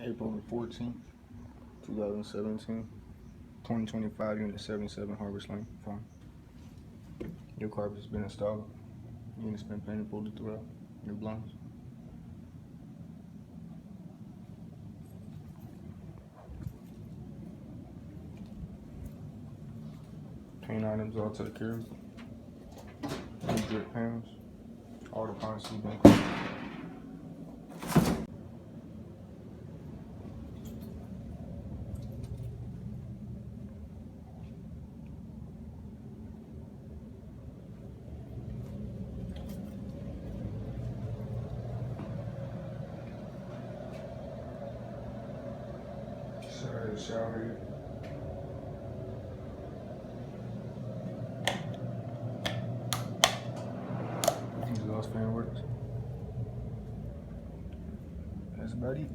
April the 14th, 2017, 2025, Unit 77, Harvest Lane Farm. Your carpet has been installed. Unit's been painted, bolted throughout. New blinds. Paint items all taken care of. New drip panels. All the appliances been cleaned. Sorry, the shower here. Exhaust fan works. That's about it.